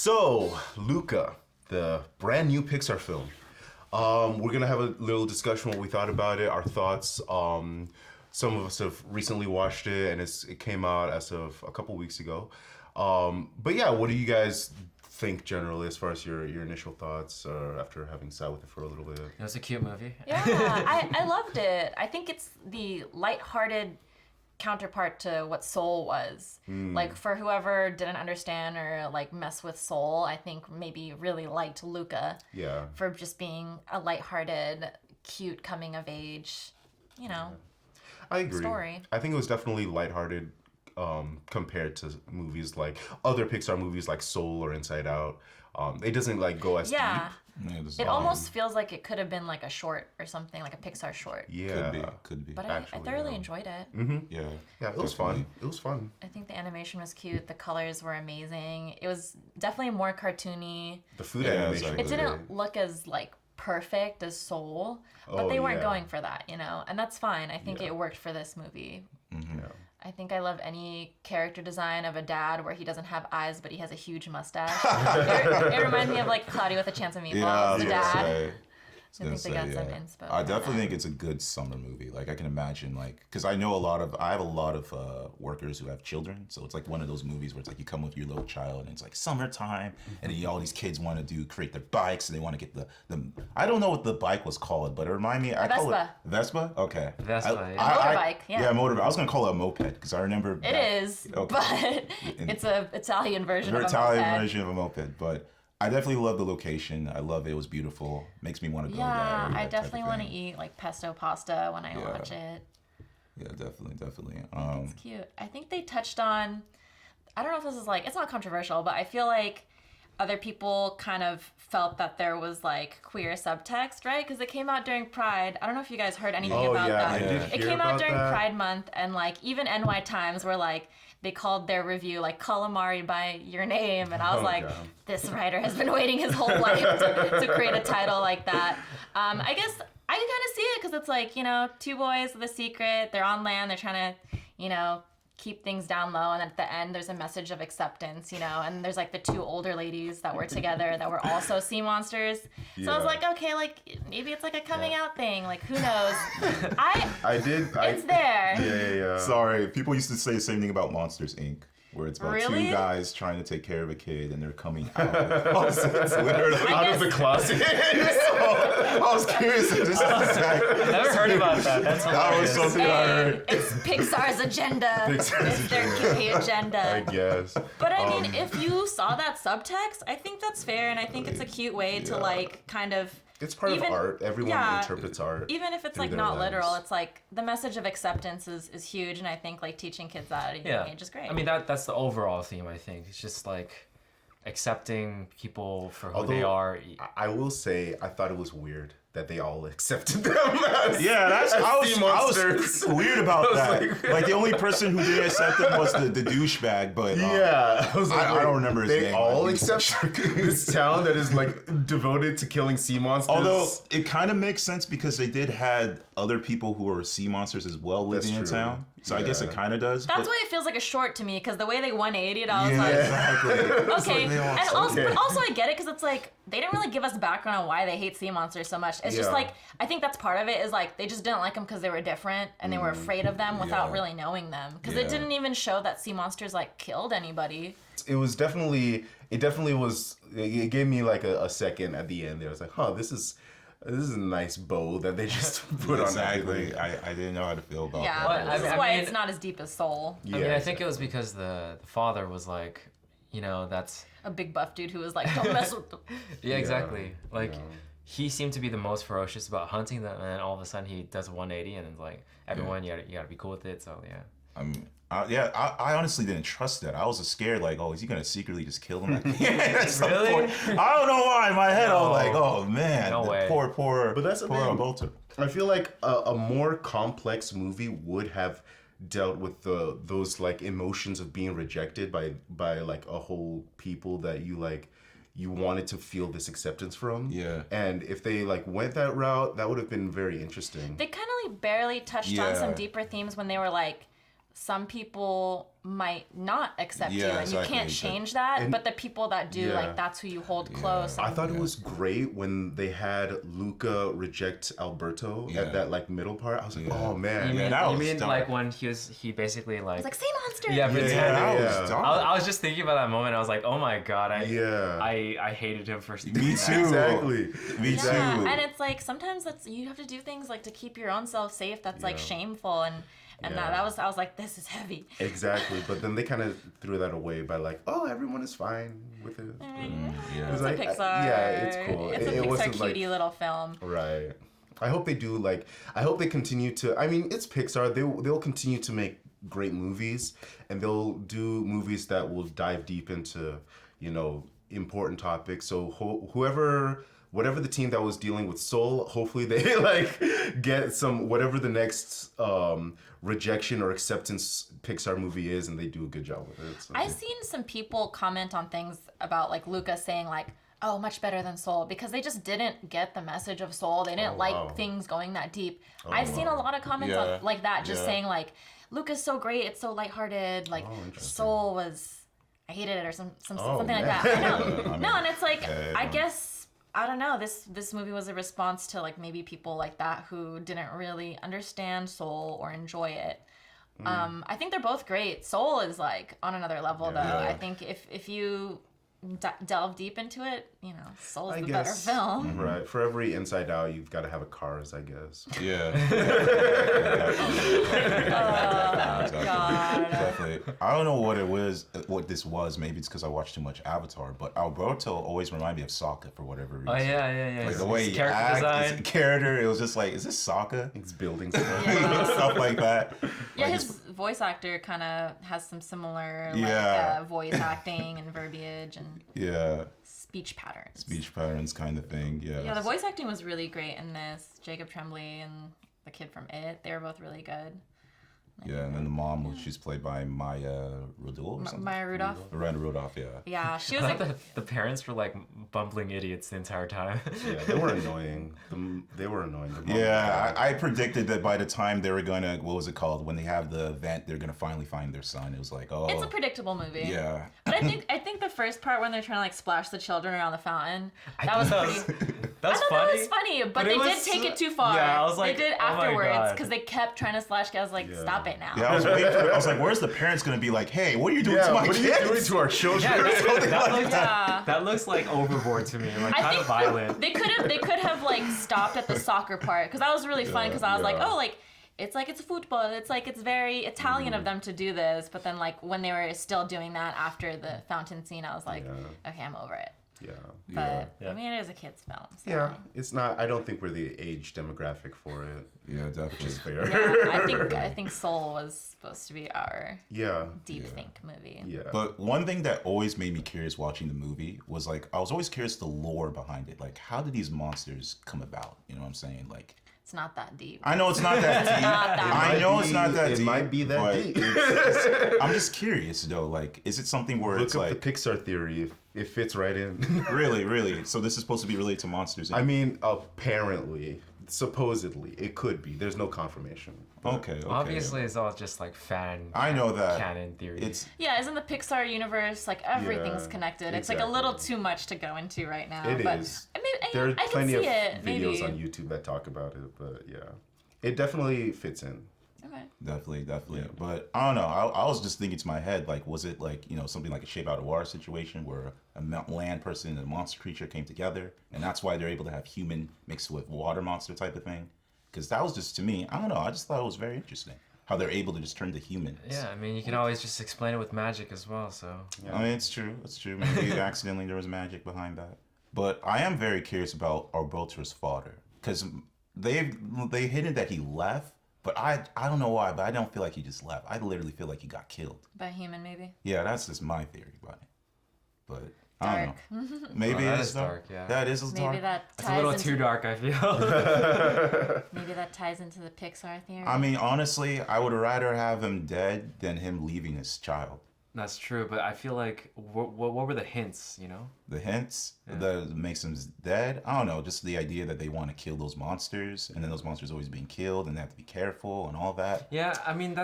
So, Luca, the brand new Pixar film. We're gonna have a little discussion what we thought about it, our thoughts. Some of us have recently watched it, and it came out as of a couple weeks ago. But yeah, what do you guys think generally as far as your initial thoughts after having sat with it for a little bit? It was a cute movie. Yeah, I loved it. I think it's the lighthearted counterpart to what Soul was. Like, for whoever didn't understand or like mess with Soul, I think maybe really liked Luca. Yeah. For just being a lighthearted, cute coming of age, I agree. story. I think it was definitely lighthearted compared to movies like other Pixar movies like Soul or Inside Out. It doesn't like go as deep. It almost feels like it could have been like a short or something, like a Pixar short. Yeah. Could be. But I thoroughly enjoyed it. Yeah. Yeah, it was fun. It was fun. I think the animation was cute. The colors were amazing. It was definitely more cartoony. The food Yeah, animation. It didn't look as like perfect as Soul, but they weren't going for that, and that's fine. I think it worked for this movie. Mm-hmm. Yeah. I think I love any character design of a dad where he doesn't have eyes, but he has a huge mustache. it reminds me of like Cloudy with a Chance of Meatballs, the dad. I think they got some inspo. I definitely think it's a good summer movie. Like, I can imagine, like, because I have a lot of workers who have children, so it's like one of those movies where it's like you come with your little child and it's like summertime, and then all these kids want to create their bikes, and they want to get the I don't know what the bike was called, but it reminded me. Vespa? Okay. Vespa, yeah. Motorbike, yeah. Yeah, motorbike. I was going to call it a moped, because I remember It is, but it's an Italian version of a moped, but I definitely love the location. I love it. It was beautiful. Makes me want to go there. Yeah, I definitely want to eat like pesto pasta when I watch it. Yeah, definitely. It's cute. I think they touched on, I don't know if this is like, it's not controversial, but I feel like other people kind of felt that there was like queer subtext, right? Because it came out during Pride. I don't know if you guys heard anything about that. It came out during Pride Month, and like even NY Times were like, they called their review like Calamari by Your Name, and I was like, this writer has been waiting his whole life to create a title like that. I guess I can kind of see it because it's like, two boys with a secret, they're on land, they're trying to, keep things down low, and at the end there's a message of acceptance, and there's like the two older ladies that were together that were also sea monsters. So I was like, okay, like maybe it's like a coming out thing, like who knows. It's there. Yeah. Sorry, people used to say the same thing about Monsters Inc., where it's about two guys trying to take care of a kid, and they're coming out. It's literally out of the closet. I was curious. I've never heard about that. That was something I heard. It's Pixar's agenda. It's their gay agenda. I guess. But I mean, if you saw that subtext, I think that's fair, and I think it's a cute way to like kind of. It's part of art. Everyone interprets art. Even if it's like not literal, it's like the message of acceptance is huge, and I think like teaching kids that at a young age is great. I mean, that's the overall theme, I think. It's just like accepting people for who they are. I will say, I thought it was weird that they all accepted them as I was weird about that. Like the only person who didn't accept them was the douchebag, but I was like, I don't remember his name. They all accept this town that is like devoted to killing sea monsters. Although it kind of makes sense because they did had other people who were sea monsters as well living in town. So I guess it kind of does. That's why it feels like a short to me, because the way they 180'd, I was like, exactly. Okay. And also I get it, because it's like, they didn't really give us background on why they hate sea monsters so much. It's just like, I think that's part of it, is like, they just didn't like them because they were different, and they were afraid of them without really knowing them. Because it didn't even show that sea monsters like killed anybody. It gave me like a second at the end there. I was like, this is a nice bow that they just put on. Exactly. I didn't know how to feel about that. Yeah, this is why it's not as deep as Soul. I think it was because the father was like, that's a big buff dude who was like, don't mess with them. Yeah, exactly. Like, he seemed to be the most ferocious about hunting them, and then all of a sudden he does a 180, and it's like, everyone, you gotta be cool with it, so I honestly didn't trust that. I was scared, like, is he gonna secretly just kill him? Really? I don't know why. In my head, I was like, oh man, no way. Poor. But that's the thing. Alberto. I feel like a more complex movie would have dealt with those like emotions of being rejected by like a whole people that you wanted to feel this acceptance from. Yeah. And if they like went that route, that would have been very interesting. They kind of like barely touched on some deeper themes when they were like some people might not accept you, Yeah, and you can't exactly. change that. And- but the people that do, Yeah. like that's who you hold close. I and- thought it was great when they had Luca reject Alberto Yeah. at that like middle part. I was like, Yeah. oh man. You mean, that you was mean dark. like when he basically like It's like sea monster. yeah, pretending. that yeah. was dark. I was just thinking about that moment. I was like, oh my god, Yeah. I hated him for doing Me that. too. Exactly. Me Yeah, too. and it's like sometimes that's you have to do things like to keep your own self safe. That's like Yeah. shameful, and Yeah. that was I was like, this is heavy. Exactly. But then they kind of threw that away by like, oh, everyone is fine with it. Yeah. It's like, a Pixar. yeah, it's cool. It's a It Pixar wasn't, like- cutie little film. Right. I hope they do like. I hope they continue to. I mean, it's Pixar. They'll continue to make great movies, and they'll do movies that will dive deep into, important topics. So whatever the team that was dealing with Soul, hopefully they like get some whatever the next rejection or acceptance Pixar movie is, and they do a good job with it. So. I've seen some people comment on things about like Luca saying like, oh, much better than Soul, because they just didn't get the message of Soul. They didn't like wow. things going that deep. I've seen a lot of comments Yeah. on, like that, just Yeah. saying like, Luca's so great, it's so lighthearted. Like interesting. Soul was, I hated it or something like man. that. I know. I mean, No, and it's like I no. guess I don't know. This movie was a response to like maybe people like that who didn't really understand Soul or enjoy it. I think they're both great. Soul is like on another level though. Yeah. I think if you delve deep into it, Soul's I the guess. better film. Right. For every Inside Out, you've got to have a Cars, I guess. Yeah. God. Definitely. I don't know what this was. Maybe it's because I watched too much Avatar, but Alberto always reminded me of Sokka for whatever reason. Oh yeah. Like His- the way his he character acts, design. his character, it was just like, is this Sokka? It's building stuff. Stuff like that. Yeah, Like, his voice actor kind of has some similar Yeah. voice acting and verbiage and yeah, speech patterns. speech patterns kind of thing. Yeah. Yeah, the voice acting was really great in this. Jacob Tremblay and the kid from It, they were both really good. Yeah, and then the mom, she's played by Maya Rudolph or something. Maya Rudolph. Miranda Rudolph, yeah. Yeah, she I was thought like, the parents were like bumbling idiots the entire time. Yeah, they were annoying. They were annoying. The mom- Yeah, I predicted that by the time they were gonna, what was it called? When they have the event, they're gonna finally find their son. It was like, oh, it's a predictable movie. yeah. But I think the first part when they're trying to like splash the children around the fountain, that was thought pretty. That was I thought funny. that was funny, but but they it did was- take it too far. yeah, I was like, they did oh my afterwards God. because they kept trying to slash. I was like, Yeah. stop it now. Yeah, I was waiting for, I was like, where's the parents gonna be like, hey, what are you doing Yeah, to my what are kids? you doing to our children? Yeah, that looks, Yeah. that looks like overboard to me, like kind of violent. They could have like stopped at the soccer part because that was really fun because I was like, yeah. oh, like it's football. It's very Italian of them to do this. But then like when they were still doing that after the fountain scene, I was like, okay, I'm over it. Yeah. But Yeah. I mean, it is a kids film. So. Yeah, it's not. I don't think we're the age demographic for it. Yeah, definitely. It's fair. Yeah, I think Soul was supposed to be our Yeah. deep think movie. Yeah. But one thing that always made me curious watching the movie was like, I was always curious the lore behind it. Like, how did these monsters come about? You know what I'm saying? Like, It's not that deep. I know it's not that deep. Not that I know it's not that It deep. might be that but deep. I'm just curious though. Like, is it something where Look it's up like the Pixar theory. It fits right in. really? So this is supposed to be related to monsters? I mean, apparently, supposedly, it could be. There's no confirmation. okay. Obviously, it's all just like fan. I know that. canon theory. It's Yeah, isn't the Pixar universe like everything's Yeah, connected? It's like a little too much to go into right now. It but is. I mean, There are I can plenty of see it. videos Maybe. on YouTube that talk about it, but yeah, it definitely fits in. Okay. definitely. But I don't know. I was just thinking to my head, like, was it like, something like a Shape Out of Water situation where a land person and a monster creature came together, and that's why they're able to have human mixed with water monster type of thing? Because that was just, to me, I don't know. I just thought it was very interesting how they're able to just turn to humans. yeah, I mean, you can always just explain it with magic as well. So I mean, it's true. It's true. Maybe accidentally there was magic behind that. But I am very curious about Alberto's father, because they hinted that he left, but I don't know why, but I don't feel like he just left. I literally feel like he got killed. By human, maybe. Yeah, that's just my theory about it. But I Dark. don't know. Maybe Well, it that is is dark. dark, yeah. That is dark. Maybe that it's ties a little into, too dark, I feel. Maybe that ties into the Pixar theory. I mean, honestly, I would rather have him dead than him leaving his child. That's true, but I feel like what were the hints? The hints that makes him dead. I don't know, just the idea that they want to kill those monsters, and then those monsters always being killed, and they have to be careful and all that. Yeah, I mean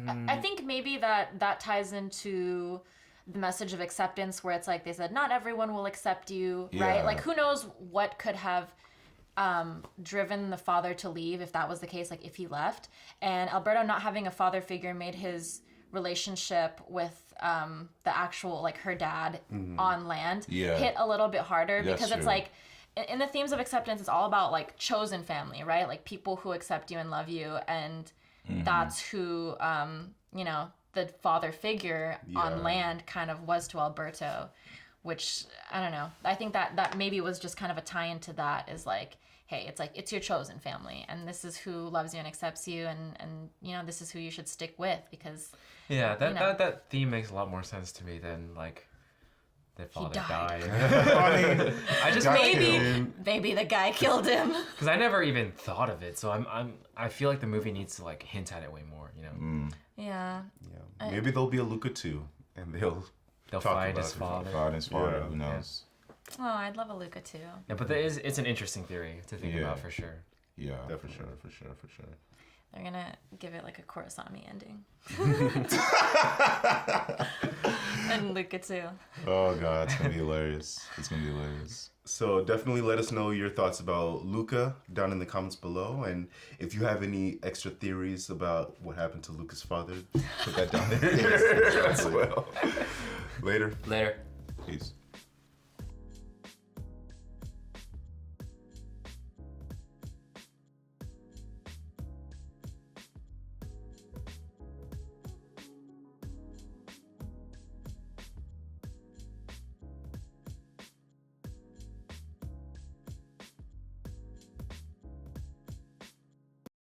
I think maybe that ties into the message of acceptance, where it's like they said not everyone will accept you, right? Yeah. Like who knows what could have driven the father to leave if that was the case, like if he left. And Alberto not having a father figure made his relationship with the actual, like her dad on land hit a little bit harder, That's because it's true. like in the themes of acceptance, it's all about like chosen family, right? Like people who accept you and love you, and that's who you know, the father figure on land kind of was to Alberto, which I don't know. I think that maybe was just kind of a tie into that, is like, hey, it's like it's your chosen family, and this is who loves you and accepts you, and you know, this is who you should stick with, because Yeah, you know. that theme makes a lot more sense to me than like their father died. I mean, I just got maybe killed. maybe the guy killed him. because I never even thought of it, so I feel like the movie needs to like hint at it way more, you know. Yeah. Yeah. Maybe there'll be a Luca 2, and they'll They'll talk find about his it. father. God, his father, Yeah. who knows? Oh, I'd love a Luca too. Yeah, but it's an interesting theory to think Yeah. about for sure. Yeah, Definitely. for sure. They're gonna give it like a Kurosami ending. And Luca too. Oh god, it's gonna be hilarious. It's gonna be hilarious. So definitely let us know your thoughts about Luca down in the comments below, and if you have any extra theories about what happened to Luca's father, put that down there as well. Later. Later. Peace.